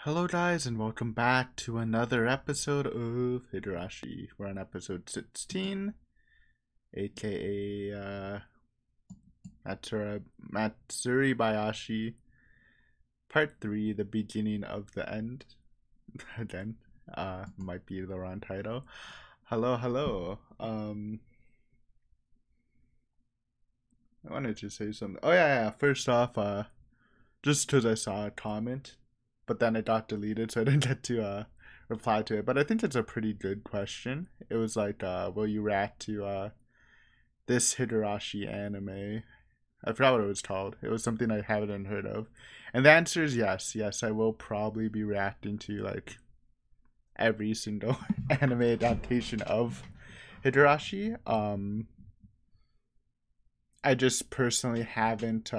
Hello, guys, and welcome back to another episode of Higurashi. We're on episode 16, aka Matsuri Bayashi, part 3, the beginning of the end. Again, might be the wrong title. Hello. I wanted to say something. Oh, yeah. First off, just because I saw a comment, but then it got deleted, so I didn't get to reply to it. But I think it's a pretty good question. It was like, will you react to this Higurashi anime? I forgot what it was called. It was something I haven't heard of. And the answer is yes. Yes, I will probably be reacting to like every single anime adaptation of Higurashi. I just personally haven't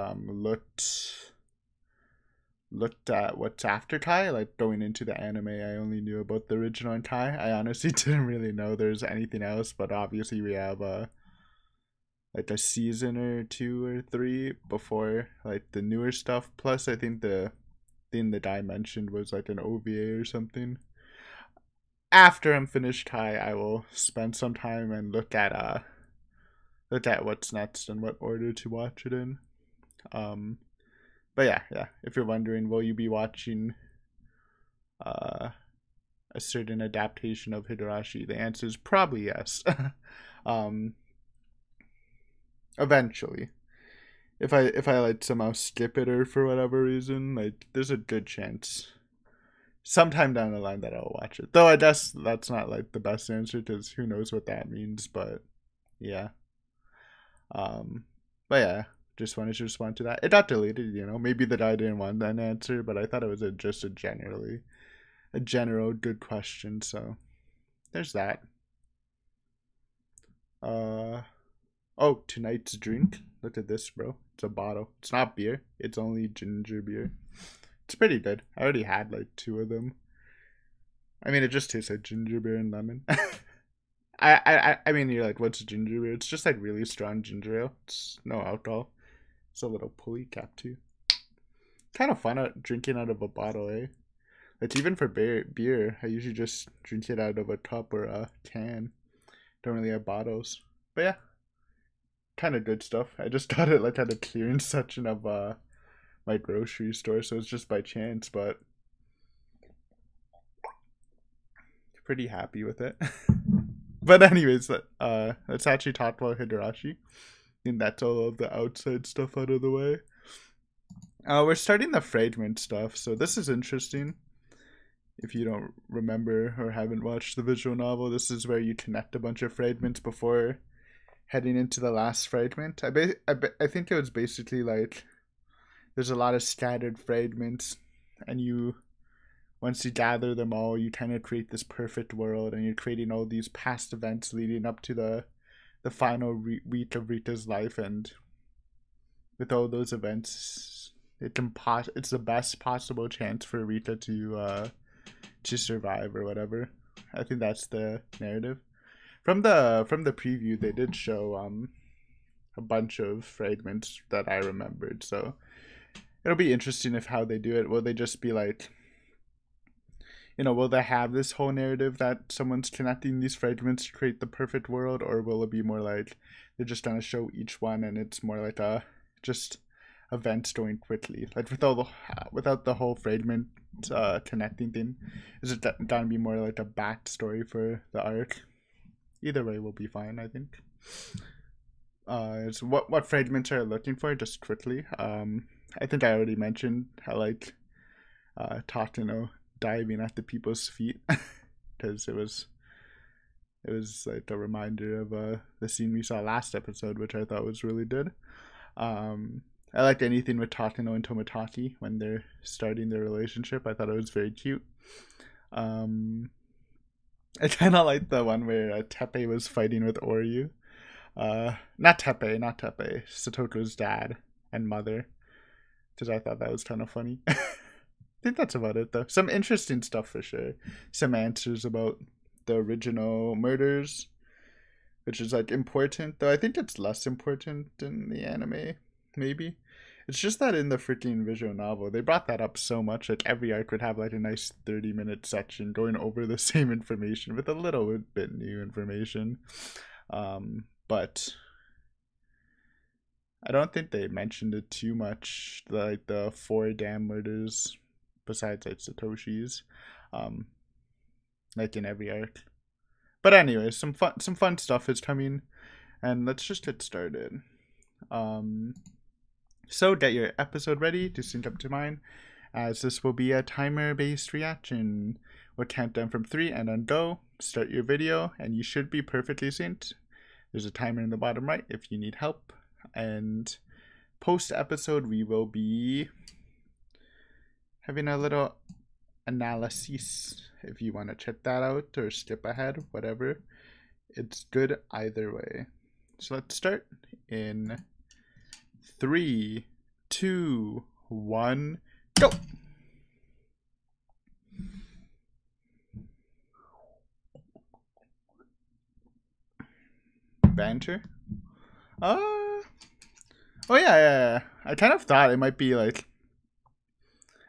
looked at what's after Kai. Like going into the anime, I only knew about the original and Kai. I honestly didn't really know there's anything else, but obviously we have like a season or 2 or 3 before like the newer stuff. Plus I think the thing the guy mentioned was like an OVA or something. After I'm finished Kai, I will spend some time and look at what's next and what order to watch it in. But yeah. If you're wondering, will you be watching a certain adaptation of Higurashi? The answer is probably yes. um, Eventually, if I like somehow skip it or for whatever reason, like there's a good chance sometime down the line that I'll watch it. Though I guess that's not like the best answer because who knows what that means. But yeah. Um, but yeah, just wanted to respond to that. It got deleted, Maybe the guy didn't want an answer, but I thought it was just a general good question. So there's that. Oh, tonight's drink. Look at this, bro. It's a bottle. It's not beer. It's only ginger beer. It's pretty good. I already had like 2 of them. I mean, it just tastes like ginger beer and lemon. I mean, you're like, what's ginger beer? It's just like really strong ginger ale. It's no alcohol. It's a little pulley cap too. Kind of fun drinking out of a bottle, eh? Like even for beer, I usually just drink it out of a cup or a can. Don't really have bottles, but yeah, kind of good stuff. I just got it like at a clearance section of my grocery store, so it's just by chance, but pretty happy with it. But anyways, let's actually talk about Higurashi. And that's all of the outside stuff out of the way. We're starting the fragment stuff, so this is interesting. If you don't remember or haven't watched the visual novel, this is where you connect a bunch of fragments before heading into the last fragment. I think it was basically like there's a lot of scattered fragments, and once you gather them all, you kind of create this perfect world, and you're creating all these past events leading up to the final week of Rita's life, and with all those events, it's the best possible chance for Rita to survive or whatever. I think that's the narrative. From the preview, they did show a bunch of fragments that I remembered, so it'll be interesting if how they do it. Will they just be like, will they have this whole narrative that someone's connecting these fragments to create the perfect world, or will it be more like they're just gonna show each one and it's more like just events going quickly, like without the whole fragment connecting thing? Is it gonna be more like a backstory for the arc? Either way will be fine, I think. Is what fragments are you looking for? Just quickly. I think I already mentioned I like Tateno diving at the people's feet because it was like a reminder of the scene we saw last episode, which I thought was really good. I liked anything with Tateno and Tomotaki when they're starting their relationship. I thought it was very cute. I kind of liked the one where Teppei was fighting with Oryu. Not Teppei, Satoko's dad and mother, because I thought that was kind of funny. I think that's about it, though. Some interesting stuff for sure. Some answers about the original murders, which is like important, though I think it's less important in the anime, maybe. It's just that in the freaking visual novel, they brought that up so much. Like every arc would have like a nice 30-minute section going over the same information with a little bit new information. But I don't think they mentioned it too much. Like the 4 damn murders, besides like Satoshi's, like in every arc. But anyway, some fun stuff is coming, and let's just get started. So get your episode ready to sync up to mine, as this will be a timer-based reaction. We'll count down from 3 and then go. Start your video, and you should be perfectly synced. There's a timer in the bottom right if you need help. And post-episode, we will be having a little analysis. If you want to check that out or skip ahead, whatever. It's good either way. So let's start in 3, 2, 1, go! Banter? Oh yeah. I kind of thought it might be like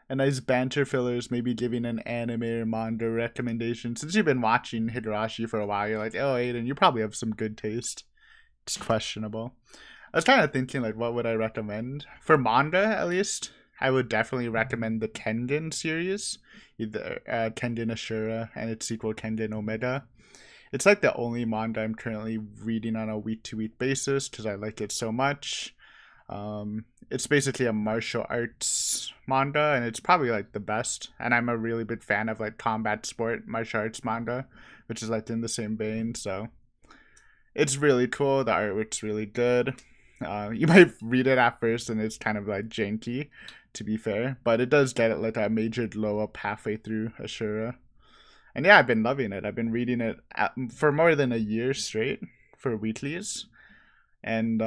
a nice banter fillers, maybe giving an anime or manga recommendation. Since you've been watching Higurashi for a while, you're like, oh, Aiden, you probably have some good taste. It's questionable. I was kind of thinking, like, what would I recommend? For manga, at least, I would definitely recommend the Kengan series. Either Kengan Ashura and its sequel, Kengan Omega. It's like the only manga I'm currently reading on a week-to-week basis because I like it so much. It's basically a martial arts manga, and it's probably like the best. And I'm a really big fan of like combat sport martial arts manga, which is like in the same vein. So it's really cool. The artwork's really good. You might read it at first and it's kind of like janky, to be fair, but it does get it like a major glow up halfway through Ashura. And yeah, I've been loving it. I've been reading it for more than a year straight for weeklies, and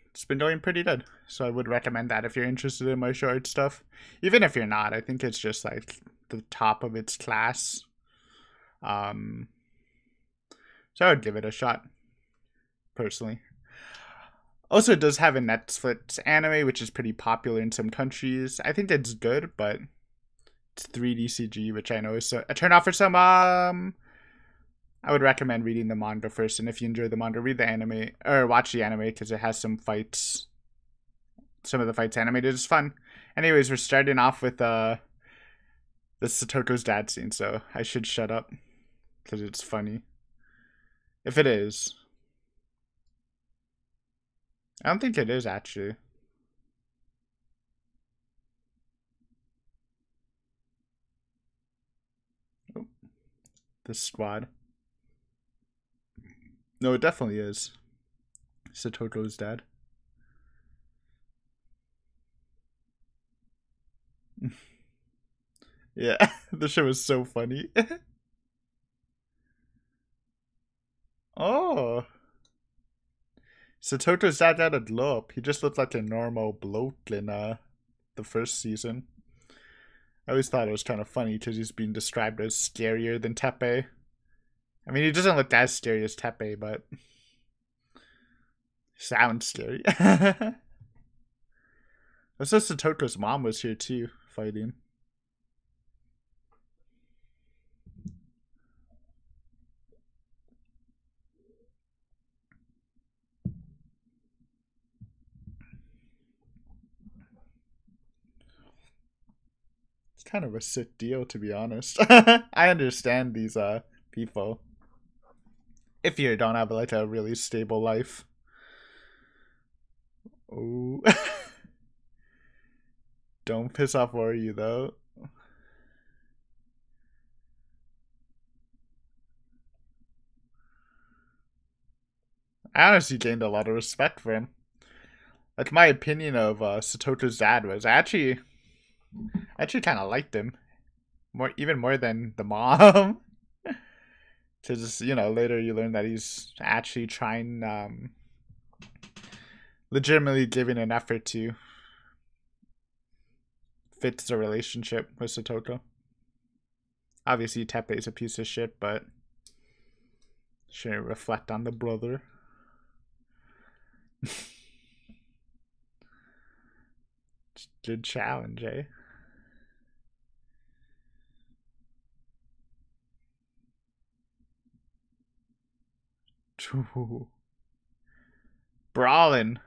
it's been going pretty good. So I would recommend that if you're interested in martial arts stuff. Even if you're not, I think it's just like the top of its class. So I would give it a shot, personally. Also, it does have a Netflix anime, which is pretty popular in some countries. I think it's good, but it's 3D CG, which I know is a turn off for some. I would recommend reading the manga first, and if you enjoy the manga, read the anime, or watch the anime, because it has some fights. Some of the fights animated is fun. Anyways, we're starting off with the Satoko's dad scene, so I should shut up, because it's funny. If it is. I don't think it is, actually. Oh, the squad. No, it definitely is. Satoko's dad. Yeah, the show is so funny. Oh. Satoko's dad had a glow up. He just looked like a normal bloke in the first season. I always thought it was kind of funny because he's being described as scarier than Teppei. I mean, he doesn't look as scary as Teppei, but sounds scary. Also, Satoko's mom was here too, fighting. It's kind of a sick deal, to be honest. I understand these people. If you don't have like a really stable life. Oh. Don't piss off Worry though. I honestly gained a lot of respect for him. Like, my opinion of Satoko's dad was I actually kind of liked him even more than the mom. Because, you know, later you learn that he's actually trying, legitimately giving an effort to fix the relationship with Satoko. Obviously, Teppei's a piece of shit, but shouldn't reflect on the brother. Good challenge, eh? Brawling.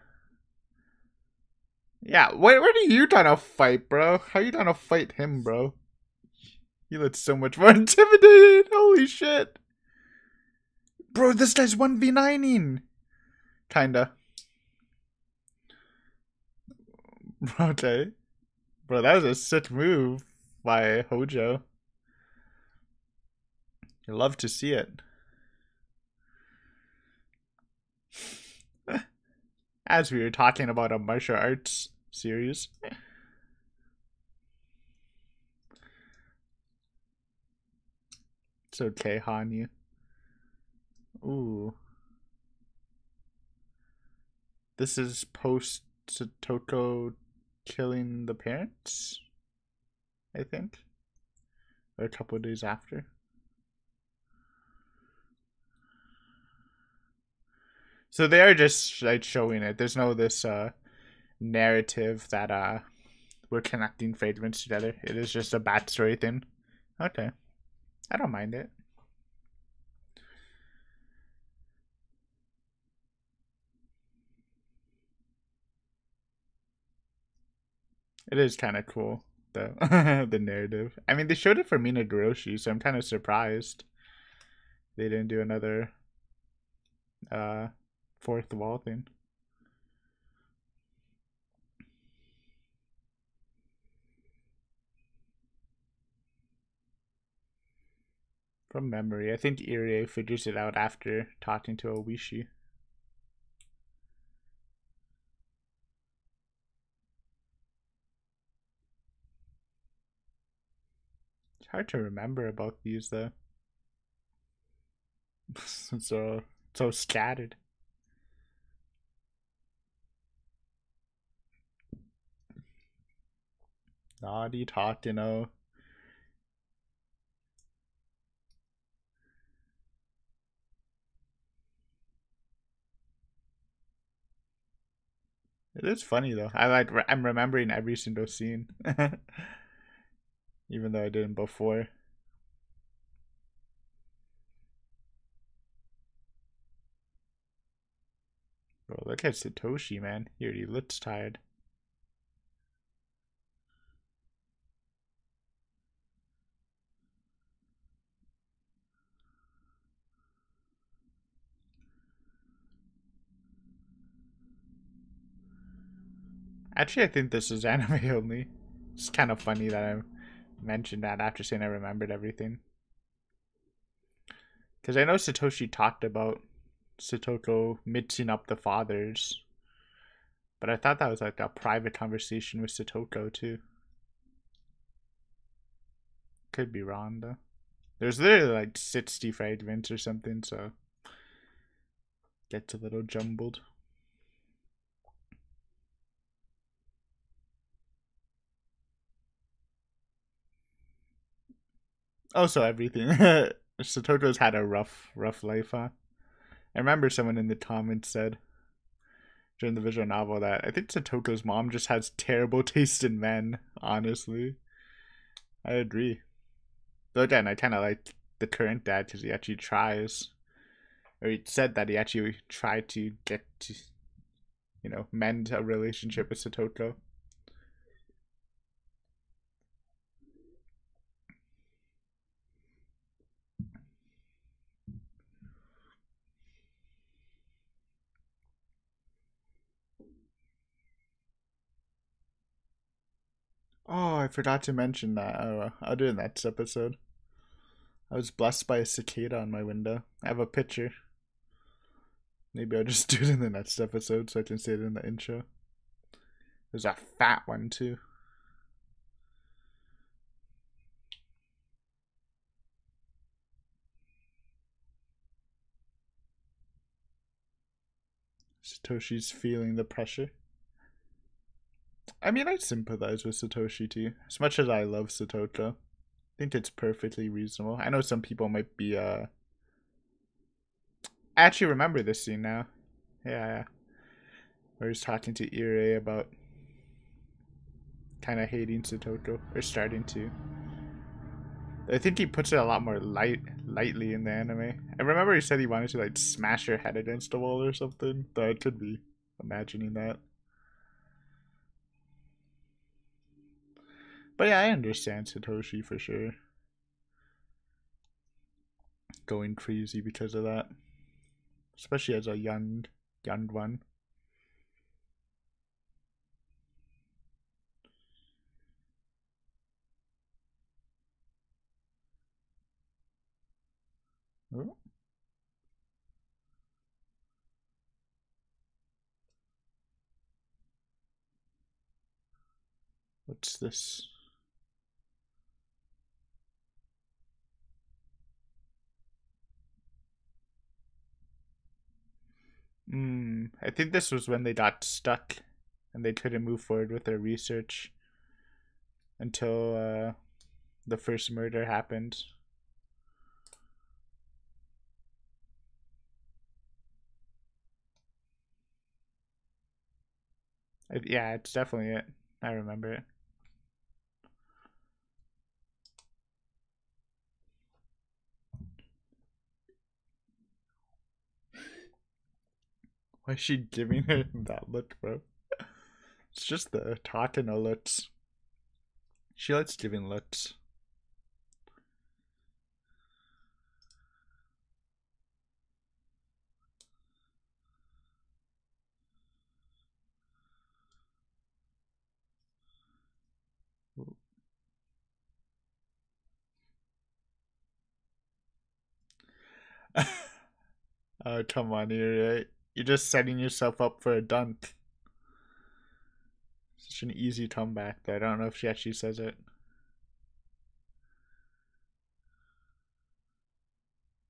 Yeah, what are you trying to fight, bro? How you trying to fight him, bro? He looks so much more intimidated. Holy shit. Bro, this guy's 1v9ing. Kinda. Okay. Bro, that was a sick move by Hojo. You love to see it. As we were talking about a martial arts series. It's okay, Hanyu. Ooh. This is post Satoko killing the parents, I think. Or a couple of days after. So they are just like showing it. There's no this narrative that we're connecting fragments together. It is just a backstory thing. Okay. I don't mind it. It is kind of cool, though. The narrative. I mean, they showed it for Higurashi, so I'm kind of surprised they didn't do another fourth wall thing. From memory, I think Irie figures it out after talking to Oishi. It's hard to remember about these though. so scattered. Naughty talk, you know. It is funny though. I'm remembering every single scene, even though I didn't before. Bro, look at Satoshi, man. He already looks tired. Actually, I think this is anime only. It's kind of funny that I mentioned that after saying I remembered everything. Because I know Satoshi talked about Satoko mixing up the fathers. But I thought that was like a private conversation with Satoko too. Could be wrong though. There's literally like 60 fragments or something, so gets a little jumbled. Also, everything. Satoko's had a rough life, huh? I remember someone in the comments said during the visual novel that I think Satoko's mom just has terrible taste in men, honestly. I agree. Though again, I kind of like the current dad because he actually tries. Or he said that he actually tried to get to, mend a relationship with Satoko. Oh, I forgot to mention that. I'll do it in the next episode. I was blessed by a cicada on my window. I have a picture. Maybe I'll just do it in the next episode so I can say it in the intro. There's a fat one too. Satoshi's feeling the pressure. I mean, I sympathize with Satoshi too. As much as I love Satoko, I think it's perfectly reasonable. I know some people might be I actually remember this scene now. Yeah. Where he's talking to Irie about kind of hating Satoto, or starting to. I think he puts it a lot more lightly in the anime. I remember he said he wanted to like smash her head against a wall or something, though I could be imagining that. But yeah, I understand Satoshi for sure. Going crazy because of that. Especially as a young one. Oh. What's this? I think this was when they got stuck and they couldn't move forward with their research until the first murder happened. Yeah, it's definitely it. I remember it. Why is she giving her that look, bro? It's just the Takano looks. She likes giving looks. Oh, come on, you're just setting yourself up for a dunk. Such an easy comeback, though. I don't know if she actually says it.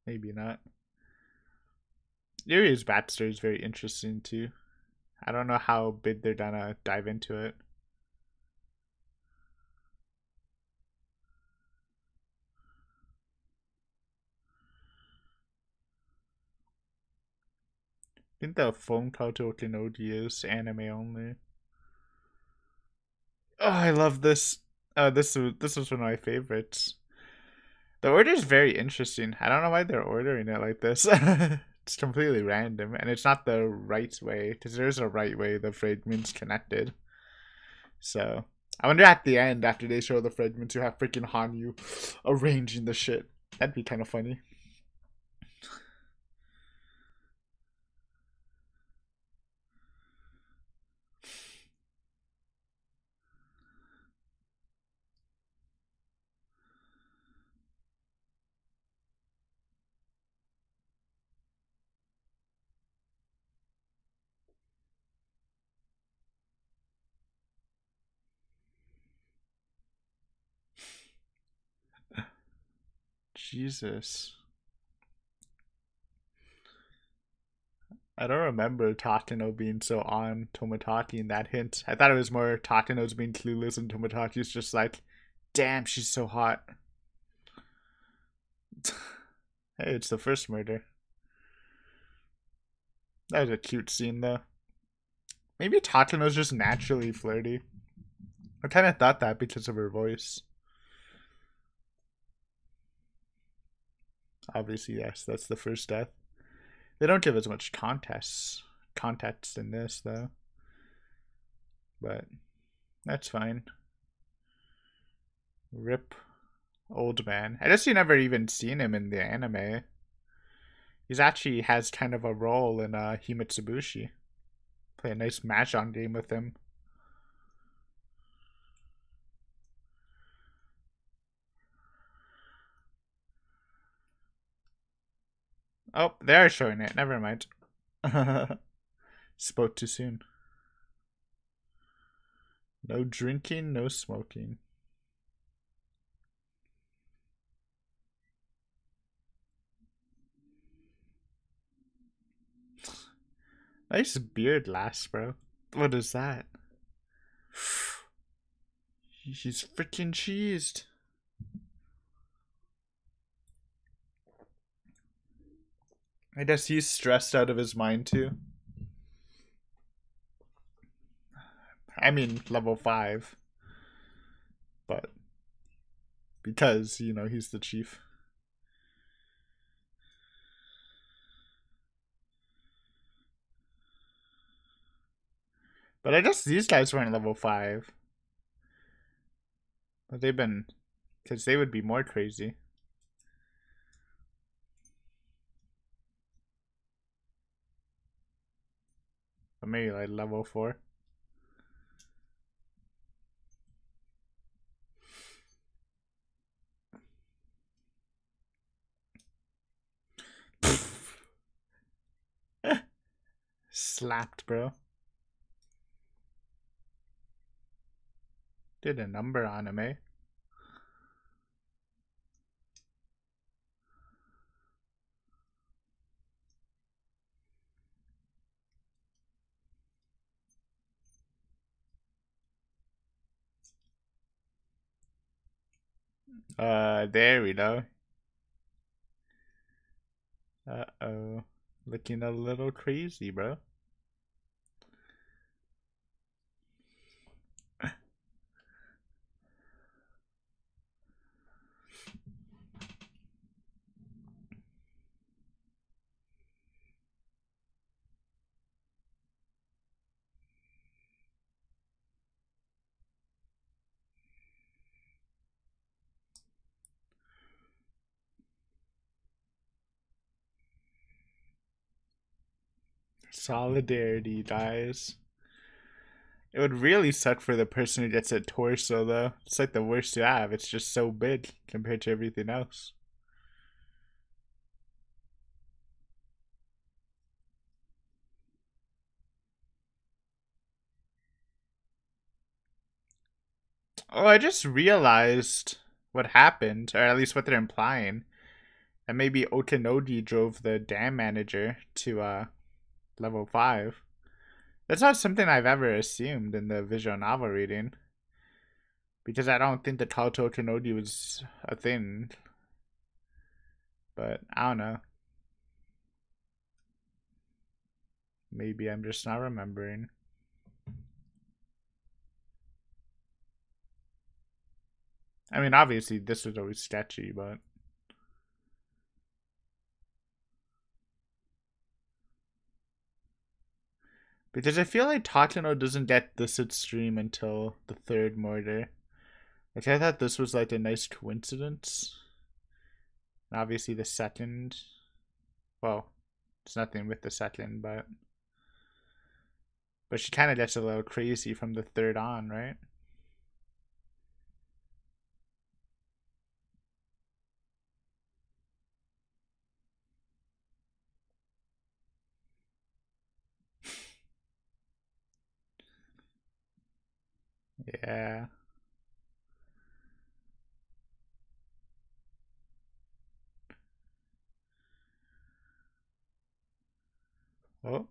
Maybe not. Yuri's backstory is very interesting, too. I don't know how big they're gonna dive into it. I think the phone call to Okinoji is anime only. Oh, I love this. This was one of my favorites. The order is very interesting. I don't know why they're ordering it like this. It's completely random, and it's not the right way, because there's a right way the fragments connected. So I wonder at the end, after they show the fragments, you have freaking Hanyu arranging the shit. That'd be kind of funny. Jesus. I don't remember Takano being so on Tomodachi in that hint. I thought it was more Takano's being clueless and Tomodachi's just like, damn, she's so hot. Hey, it's the first murder. That was a cute scene, though. Maybe Takano's just naturally flirty. I kind of thought that because of her voice. Obviously, yes, that's the first death. They don't give as much context in this, though. But that's fine. Rip old man. I guess you never even seen him in the anime. He's actually has kind of a role in Himitsubushi. Play a nice match-on game with him. Oh, they are showing it. Never mind. Spoke too soon. No drinking, no smoking. Nice beard last, bro. What is that? He's freaking cheesed. I guess he's stressed out of his mind too. I mean, level 5. because, you know, he's the chief. But I guess these guys weren't level 5. But they've been, because they would be more crazy. But maybe like level 4. Slapped, bro. Did a number on him, eh? There we go. Uh-oh. Looking a little crazy, bro. Solidarity, guys. It would really suck for the person who gets a torso, though. It's like the worst you have. It's just so big compared to everything else. Oh, I just realized what happened, or at least what they're implying. And maybe Okanogi drove the dam manager to level 5. That's not something I've ever assumed in the visual novel reading. Because I don't think the call to Okanogi was a thing. But I don't know. Maybe I'm just not remembering. I mean, obviously, this was always sketchy, but. Because I feel like Takano doesn't get this at stream until the third mortar. Like, I thought this was like a nice coincidence. And obviously, the second. Well, it's nothing with the second, but. But she kind of gets a little crazy from the third on, right? Yeah. Oh.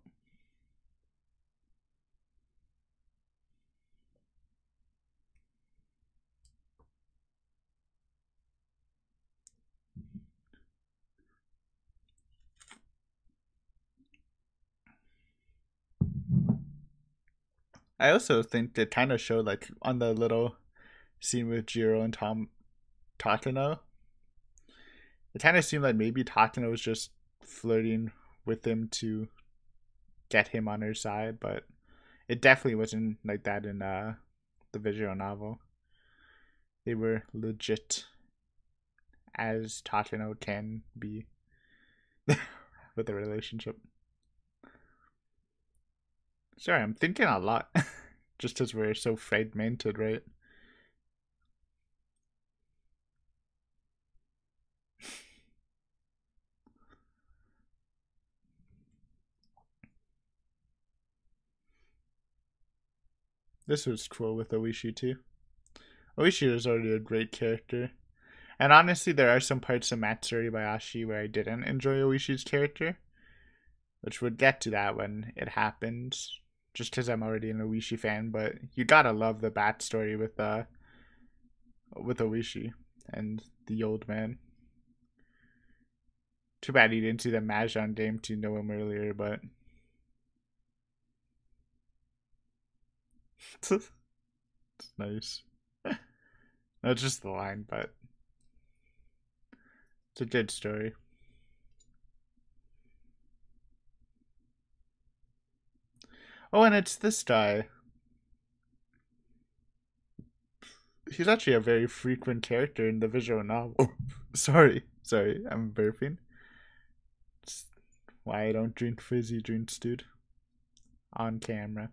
I also think it kind of showed, like, on the little scene with Jiro and Takano, it kind of seemed like maybe Takano was just flirting with him to get him on her side, but it definitely wasn't like that in the visual novel. They were legit, as Takano can be with a relationship. Sorry, I'm thinking a lot, just as we're so fragmented, right? This was cool with Oishi too. Oishi was already a great character. And honestly, there are some parts of Matsuri Bayashi where I didn't enjoy Oishi's character, which we'll get to that when it happens, just because I'm already an Oishi fan. But you gotta love the backstory with Oishi and the old man. Too bad he didn't see the Mahjong game to know him earlier, but it's nice. That's just the line, but It's a good story. Oh, and it's this guy. He's actually a very frequent character in the visual novel. Oh, sorry, I'm burping. It's why I don't drink fizzy drinks, dude. On camera.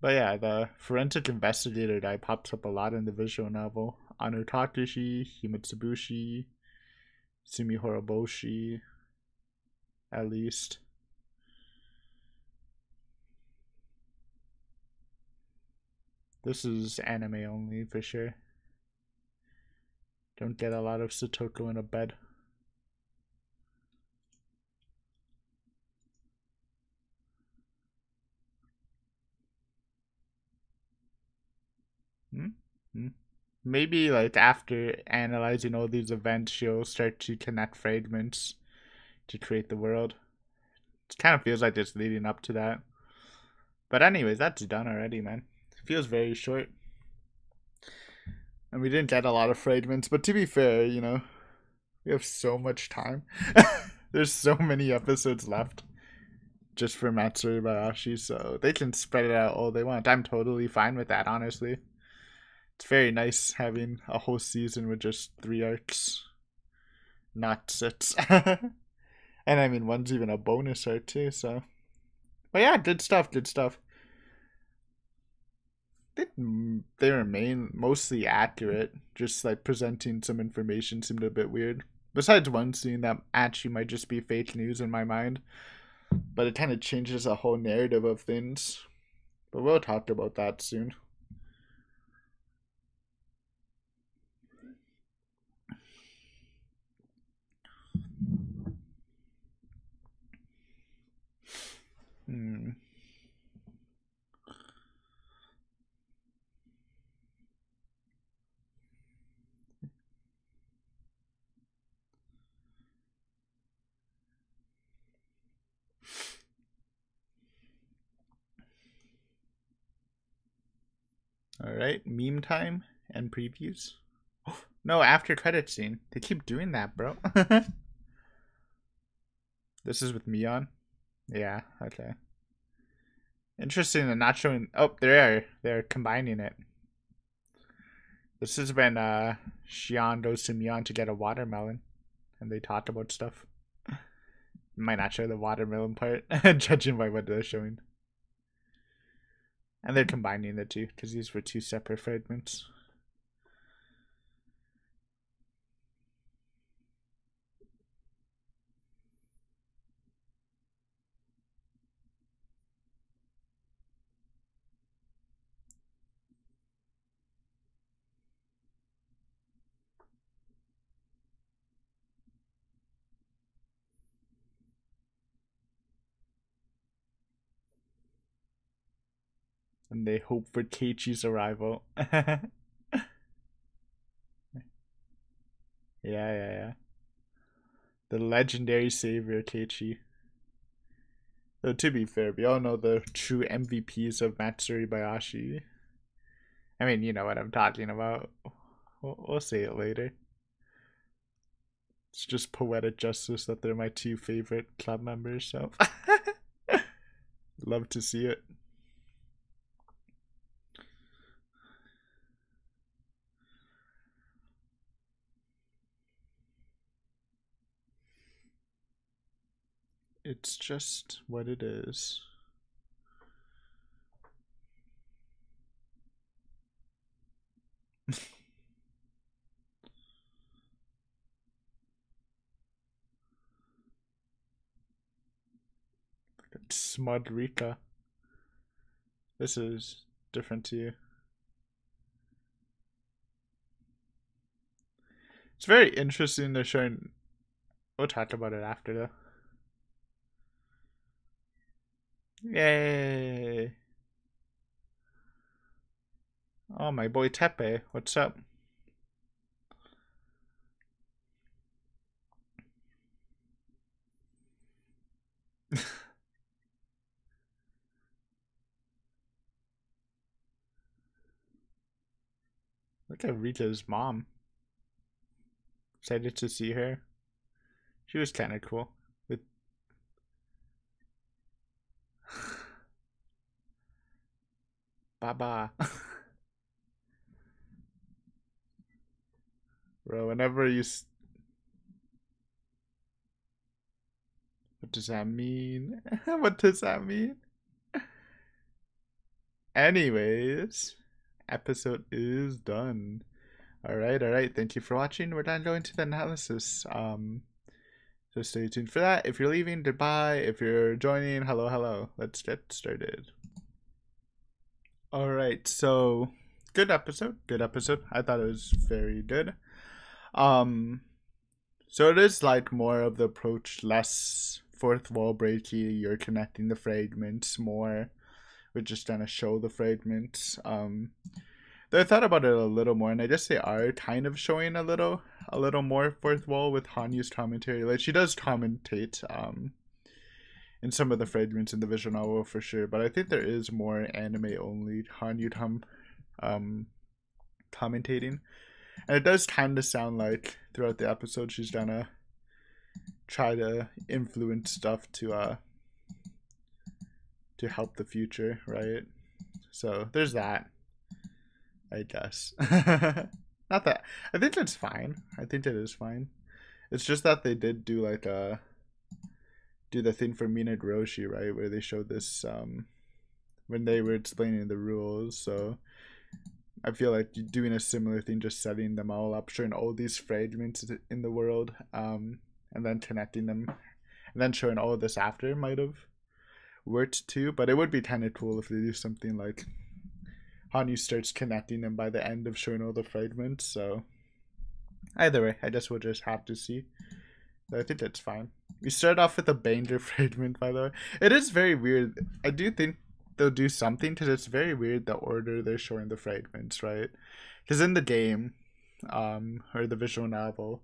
But yeah, the forensic investigator guy pops up a lot in the visual novel. Anu Takeshi, Himatsubushi, Sumi Horoboshi, at least. This is anime only for sure. Don't get a lot of Satoko in a bed. Maybe like after analyzing all these events, she'll start to connect fragments to create the world. It kind of feels like it's leading up to that. But anyways, that's done already, man. It feels very short. And we didn't get a lot of fragments, but to be fair, you know, we have so much time. There's so many episodes left just for Matsuri Bayashi, so they can spread it out all they want. I'm totally fine with that, honestly. It's very nice having a whole season with just 3 arcs, not 6. And I mean, one's even a bonus arc too, so. But yeah, good stuff, good stuff. They remain mostly accurate, just like presenting some information seemed a bit weird. Besides one scene that actually might just be fake news in my mind, but it kind of changes the whole narrative of things. But we'll talk about that soon. Hmm. All right, meme time and previews. No, after credit scene. They keep doing that, bro. This is with Mion. Yeah. Okay. Interesting. They're not showing. Oh, they're combining it. This is when Shion goes to Mion to get a watermelon, and they talk about stuff. Might not show the watermelon part, judging by what they're showing. And they're combining the two because these were 2 separate fragments. And they hope for Keiichi's arrival. Yeah, yeah, yeah. The legendary savior Keiichi. Though to be fair, we all know the true MVPs of Matsuri Bayashi. I mean, you know what I'm talking about. We'll say it later. It's just poetic justice that they're my 2 favorite club members, so love to see it. It's just what it is. Smud Rika. This is different to you. It's very interesting they're showing. We'll talk about it after though. Yay! Oh, my boy Tepe, what's up? Look at Rita's mom. Excited to see her. She was kind of cool. With Baba. Bro, whenever you... What does that mean? What does that mean? Anyways, episode is done. Alright. Thank you for watching. We're now going to the analysis. So stay tuned for that. If you're leaving, goodbye. If you're joining, hello. Let's get started. Alright, so good episode. I thought it was very good. So it is like more of the approach, less fourth wall breaky. You're connecting the fragments more. We're just gonna show the fragments. Though I thought about it a little more, and I guess they are kind of showing a little more fourth wall with Hanyu's commentary. Like, she does commentate in some of the fragments in the visual novel for sure, but I think there is more anime only Hanyu commentating. And it does kind of sound like throughout the episode she's gonna try to influence stuff to help the future, right? So there's that, I guess. Not that I think it's fine. I think it is fine. It's just that they did do like do the thing for Mina Hiroshi, right, where they showed this when they were explaining the rules. So I feel like doing a similar thing, just setting them all up, showing all these fragments in the world, and then connecting them, and then showing all of this after might have worked too. But it would be kind of cool if they do something like Hanyu starts connecting them by the end of showing all the fragments. So either way, I guess we'll just have to see. But I think that's fine. We start off with a banger fragment, by the way. It is very weird. I do think they'll do something, because it's very weird the order they're showing the fragments, right? Because in the game, or the visual novel,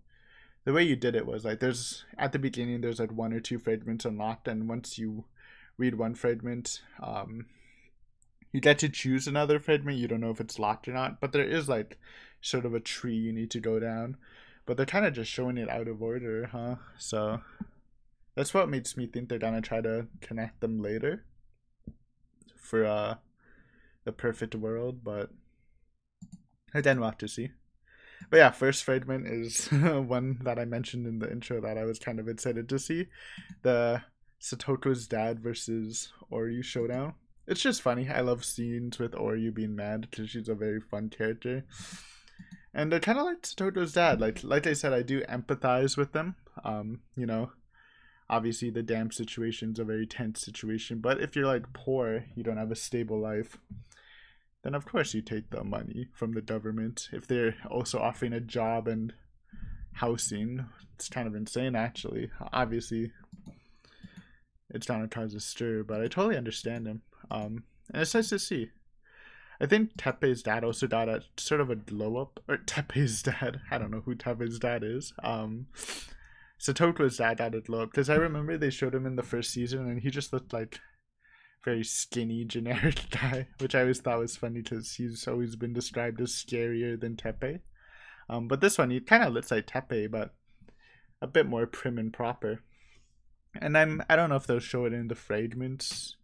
the way you did it was like there's at the beginning there's like 1 or 2 fragments unlocked, and once you read one fragment, you get to choose another fragment. You don't know if it's locked or not, but there is like sort of a tree you need to go down, but they're kind of just showing it out of order, huh? So that's what makes me think they're gonna try to connect them later for the perfect world, but again, we'll have to see. But yeah, first fragment is one that I mentioned in the intro that I was kind of excited to see, the Satoko's dad versus Oryu showdown. It's just funny. I love scenes with Oryu being mad because she's a very fun character, and I kind of like Satoko's dad. Like I said, I do empathize with them. You know, obviously the dam situation's a very tense situation, but if you're like poor, you don't have a stable life, then of course you take the money from the government. If they're also offering a job and housing, it's kind of insane actually. Obviously it's gonna cause a stir, but I totally understand him. And it's nice to see. I think Teppei's dad also got a sort of a glow up, or Teppei's dad, I don't know who Teppei's dad is. Satoko's dad got a glow up, because I remember they showed him in the first season and he just looked like very skinny generic guy, which I always thought was funny because he's always been described as scarier than Teppei. But this one he kind of looks like Teppei, but a bit more prim and proper. And I don't know if they'll show it in the fragments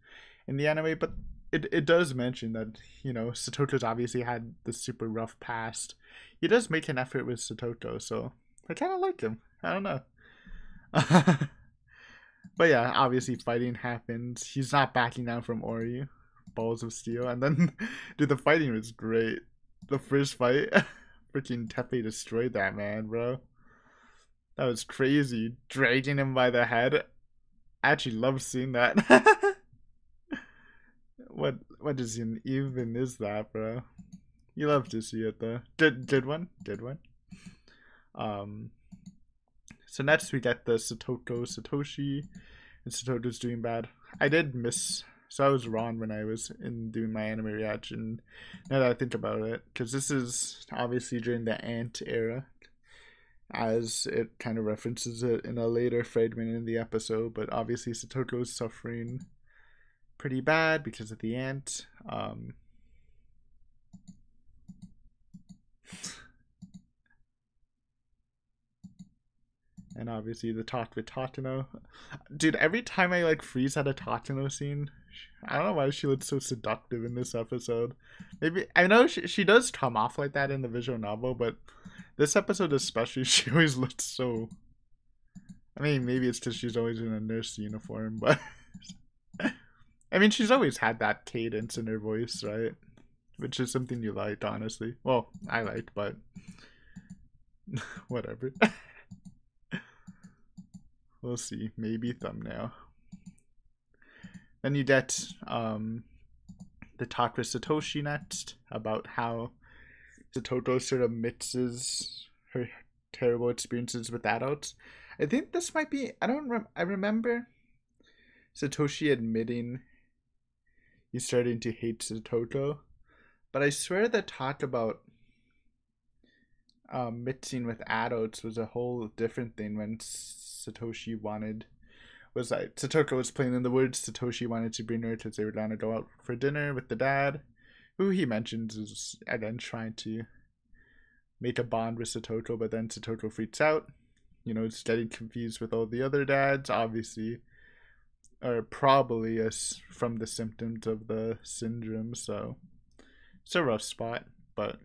in the anime, but it does mention that, you know, Satoko's obviously had the super rough past. He does make an effort with Satoko, so I kind of like him. I don't know. But yeah, obviously fighting happens. He's not backing down from Oryu. Balls of steel. And then, dude, the fighting was great. The first fight, freaking Teppei destroyed that man, bro. That was crazy. Dragging him by the head. I actually love seeing that. What is even is that, bro? You love to see it though. Good one. So next we get the Satoshi, and Satoko's doing bad. I did miss, so I was wrong when I was doing my anime reaction. Now that I think about it, because this is obviously during the Ant era, as it kind of references it in a later fragment in the episode. But obviously Satoko's suffering pretty bad because of the ant. And obviously the talk with Tatano. Dude, every time I like freeze at a Tatano scene, I don't know why she looks so seductive in this episode. Maybe I know she does come off like that in the visual novel, but this episode especially, she always looks so. I mean, maybe it's because she's always in a nurse uniform, but I mean, she's always had that cadence in her voice, right? Which is something you like, honestly. Well, I like, but whatever. We'll see. Maybe thumbnail. Then you get the talk with Satoshi next about how Satoto sort of mixes her terrible experiences with adults. I think this might be. I remember Satoshi admitting he's starting to hate Satoto, but I swear the talk about mixing with adults was a whole different thing when Satoshi wanted. Was like Satoko was playing in the woods. Satoshi wanted to bring her because they were going to go out for dinner with the dad, who he mentions is again trying to make a bond with Satoko, but then Satoko freaks out. You know, it's getting confused with all the other dads, obviously, or probably from the symptoms of the syndrome. So it's a rough spot, but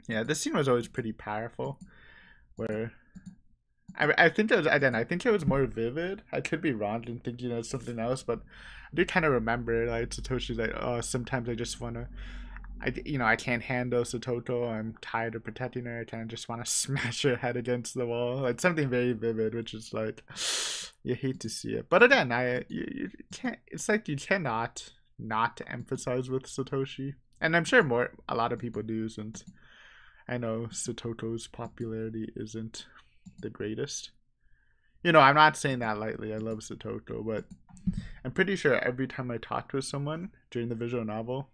yeah, this scene was always pretty powerful. Where I think it was again. I think it was more vivid. I could be wrong in thinking of something else, but I do kind of remember like Satoshi's like, oh, sometimes I just wanna, I can't handle Satoto. I'm tired of protecting her. I kind of just want to smash her head against the wall. Like something very vivid, which is like, you hate to see it. But again, you can't. It's like you cannot not emphasize with Satoshi, and I'm sure a lot of people do, since I know Satoto's popularity isn't the greatest. You know, I'm not saying that lightly. I love Satoto, but I'm pretty sure every time I talked with someone during the visual novel,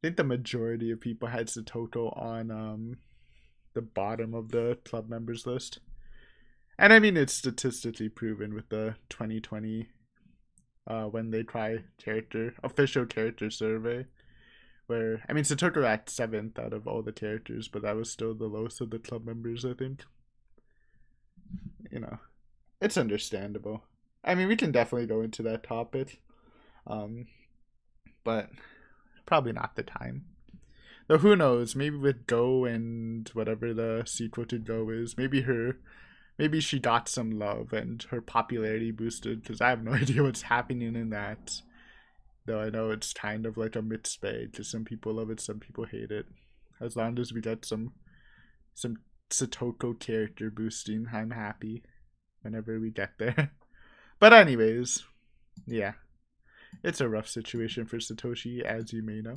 I think the majority of people had Satoto on the bottom of the club members list. And I mean, it's statistically proven with the 2020 when they try official character survey, where I mean Satoto at 7th out of all the characters, but that was still the lowest of the club members, I think. You know, it's understandable. I mean, we can definitely go into that topic, but probably not the time. Though who knows? Maybe with Go and whatever the sequel to Go is, maybe she got some love and her popularity boosted. Because I have no idea what's happening in that. Though I know it's kind of like a mixed bag. Because some people love it, some people hate it. As long as we get some Satoko character boosting, I'm happy whenever we get there. But anyways, yeah, it's a rough situation for Satoshi, as you may know.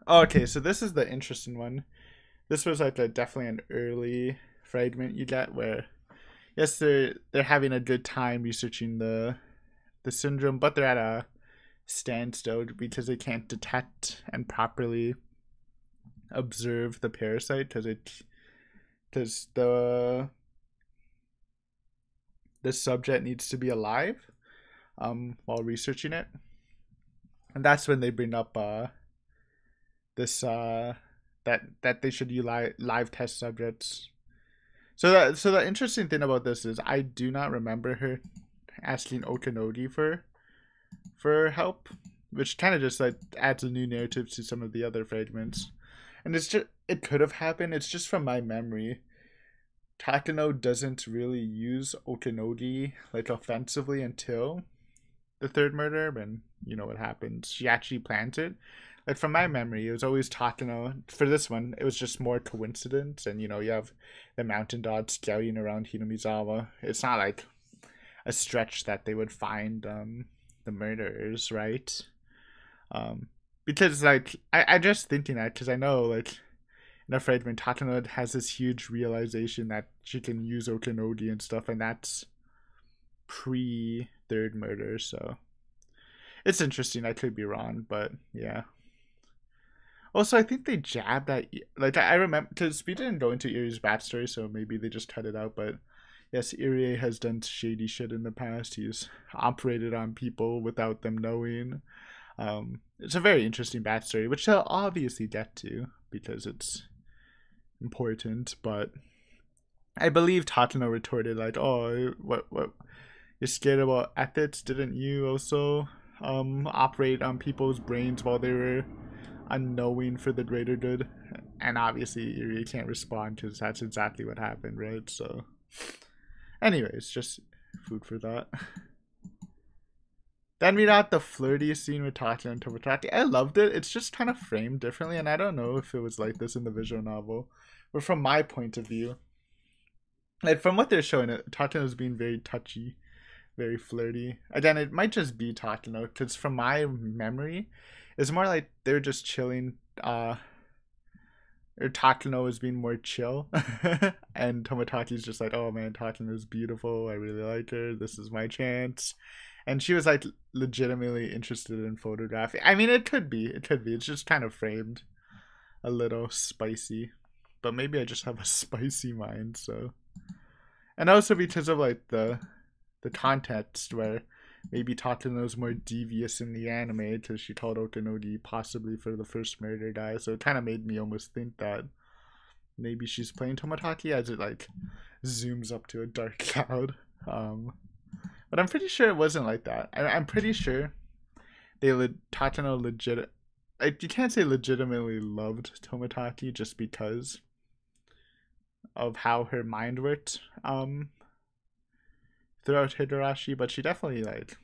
Okay, so this is the interesting one. This was like definitely an early fragment you get where, yes, they're having a good time researching the syndrome, but they're at a standstill because they can't detect and properly observe the parasite because the subject needs to be alive while researching it, and that's when they bring up this that they should use live test subjects. So the interesting thing about this is I do not remember her asking Okanogi for help, which kind of just like adds a new narrative to some of the other fragments. And it could have happened. It's just from my memory. Takano doesn't really use Okanogi like offensively until the third murder, when you know what happens. She actually plans it. Like from my memory, it was always Takano. For this one, it was just more coincidence, and you know you have the mountain dogs scouting around Hinamizawa. It's not like a stretch that they would find the murderers, right? Because like I just thinking that because I know like in a fragment Takano has this huge realization that she can use Okanogi and stuff, and that's pre third murder, so it's interesting. I could be wrong, but yeah. Also, I think they jabbed at like I remember because we didn't go into Irie's backstory, so maybe they just cut it out. But yes, Irie has done shady shit in the past. He's operated on people without them knowing. it's a very interesting backstory, which they'll obviously get to because it's important. But I believe Tatano retorted like, "Oh, what? You're scared about ethics? Didn't you also operate on people's brains while they were unknowing for the greater good?" And obviously, you really can't respond because that's exactly what happened, right? So, anyways, just food for thought. Then we got the flirty scene with Tatano and Tomodachi. I loved it. It's just kind of framed differently, and I don't know if it was like this in the visual novel, but from my point of view, like from what they're showing, it Tatano's being very touchy, very flirty. Again, it might just be Tatano, because from my memory, it's more like they're just chilling. Or Tatano is being more chill, and Tomodachi's just like, "Oh man, Tatano is beautiful. I really like her. This is my chance." And she was like legitimately interested in photography. I mean, it could be. It could be. It's just kind of framed a little spicy, but maybe I just have a spicy mind. So, and also because of like the context where maybe Tatano's more devious in the anime because she told Otanogi possibly for the first murder guy. So it kind of made me almost think that maybe she's playing Tomodachi as it like zooms up to a dark cloud. But I'm pretty sure it wasn't like that. I'm pretty sure Tatano legit. You can't say legitimately loved Tomodachi just because of how her mind worked. Throughout Higurashi, but she definitely like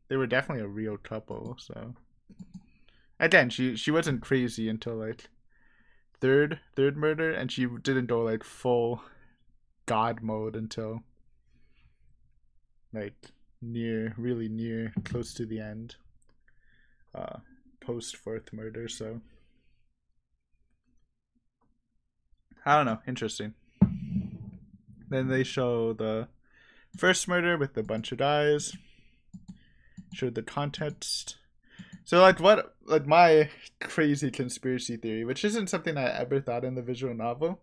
they were definitely a real couple. So again, she wasn't crazy until like third murder, and she didn't go like full god mode until like really near close to the end, post fourth murder. So I don't know, interesting. Then they show the first murder with a bunch of guys. Showed the context. So like my crazy conspiracy theory, which isn't something I ever thought in the visual novel,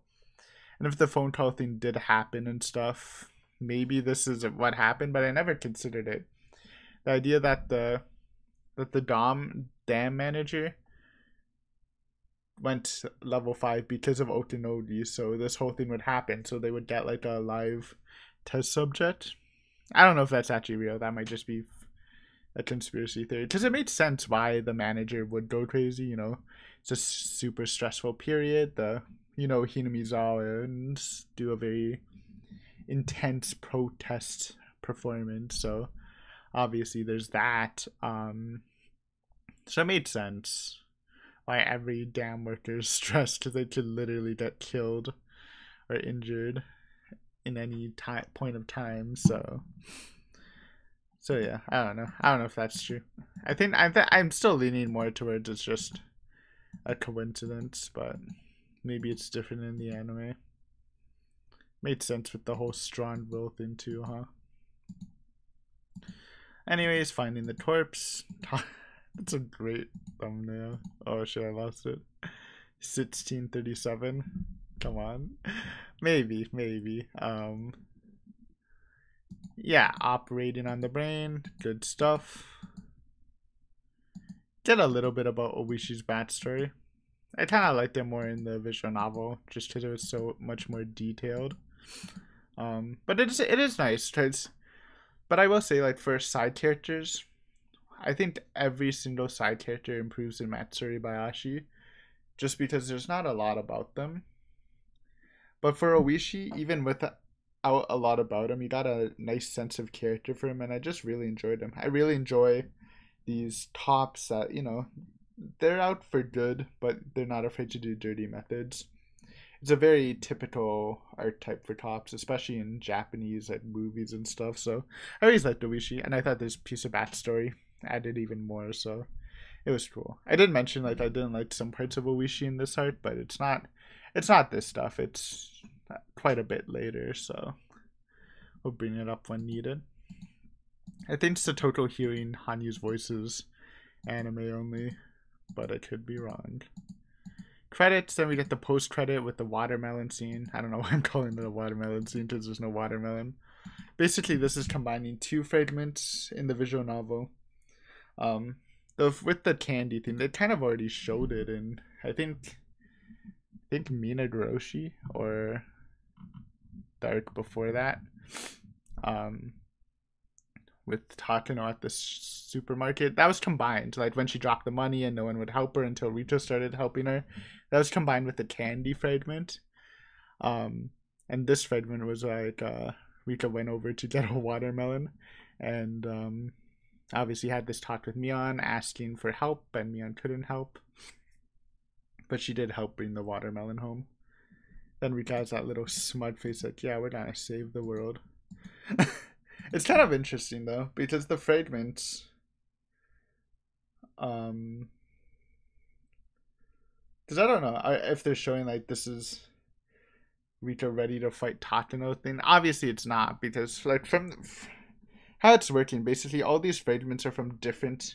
and if the phone call thing did happen and stuff, maybe this is what happened, but I never considered it. The idea that the dam manager went level 5 because of Otanogi, so this whole thing would happen, so they would get like a live test subject. I don't know if that's actually real. That might just be a conspiracy theory, because it made sense why the manager would go crazy. You know, it's a super stressful period. Hinamizawa and do a very intense protest performance, so obviously there's that. So it made sense why every dam worker is stressed, because they could literally get killed or injured in any point of time. So yeah, I don't know if that's true. I think I'm still leaning more towards it's just a coincidence, but maybe it's different in the anime. Made sense with the whole strong will thing too, huh? Anyways, finding the corpse. That's a great thumbnail. Oh shit, I lost it. 1637. Come on. Maybe. Yeah, operating on the brain. Good stuff. Get a little bit about Obishi's backstory. I kind of liked it more in the visual novel, just because it was so much more detailed. But it is nice. But I will say, like, for side characters, I think every single side character improves in Matsuri Bayashi, just because there's not a lot about them. But for Oishi, even without a lot about him, you got a nice sense of character for him, and I just really enjoyed him. I really enjoy these tops that, they're out for good, but they're not afraid to do dirty methods. It's a very typical archetype for tops, especially in Japanese like movies and stuff. So I always liked Oishi, and I thought this piece of backstory added even more. So it was cool. I did mention like I didn't like some parts of Oishi in this art, but it's not this stuff. It's quite a bit later, so we'll bring it up when needed. I think Satoto hearing Hanyu's voices anime only, but I could be wrong. Credits, then we get the post credit with the watermelon scene. I don't know why I'm calling it a watermelon scene because there's no watermelon. Basically, this is combining two fragments in the visual novel. with the candy thing, they kind of already showed it in, I think Higurashi or the arc before that. With Takano at the supermarket. That was combined. Like when she dropped the money and no one would help her until Rita started helping her. That was combined with the candy fragment. And this fragment was like Rita went over to get a watermelon and obviously had this talk with Mion asking for help, and Mion couldn't help. But she did help bring the watermelon home. Then Rita has that little smug face like, yeah, we're gonna save the world. It's kind of interesting though, because the fragments because I don't know if they're showing like this is Rita ready to fight Takano thing. Obviously it's not, because like from how it's working, basically all these fragments are from different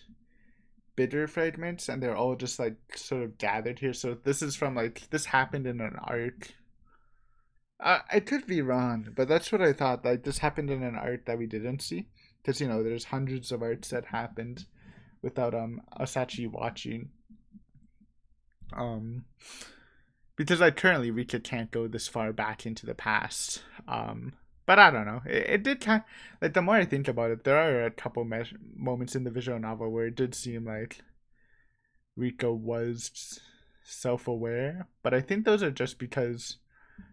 bitter fragments and they're all just like sort of gathered here. So this is from like, this happened in an arc. I could be wrong, but that's what I thought. Like this happened in an art that we didn't see, because you know there's hundreds of arts that happened without us actually watching. Because like currently Rika can't go this far back into the past. But I don't know. It did kind of, like, the more I think about it, there are a couple moments in the visual novel where it did seem like Rika was self-aware, but I think those are just because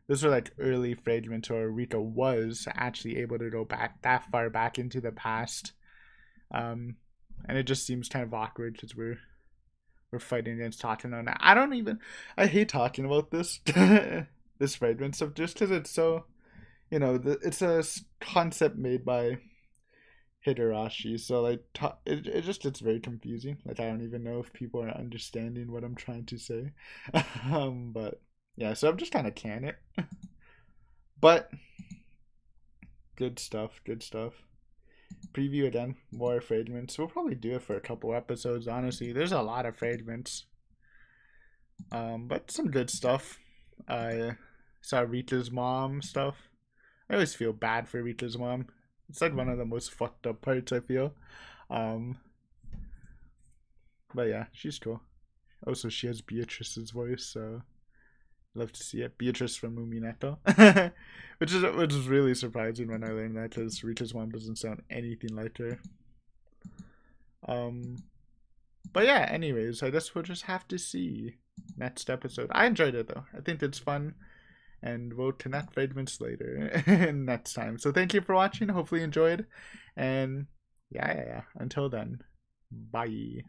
those are like early fragments, or Rika was actually able to go back that far back into the past. And it just seems kind of awkward because we're fighting against Takano now. I hate talking about this this fragment stuff just because it's so, you know, it's a concept made by Higurashi, so like it's very confusing. Like I don't even know if people are understanding what I'm trying to say. But yeah, so I'm just kind of can it. But good stuff. Preview again, more fragments. We'll probably do it for a couple episodes, honestly. There's a lot of fragments. But some good stuff. I saw Rita's mom stuff. I always feel bad for Rita's mom. It's like one of the most fucked up parts, I feel. But yeah, she's cool. Also, she has Beatrice's voice, so love to see it. Beatrice from Mumineko. which is really surprising when I learned that, because Rita's mom doesn't sound anything like her. But yeah, anyways, I guess we'll just have to see next episode. I enjoyed it though. I think it's fun, and we'll connect fragments later next time. So thank you for watching. Hopefully you enjoyed, and yeah. Until then, bye.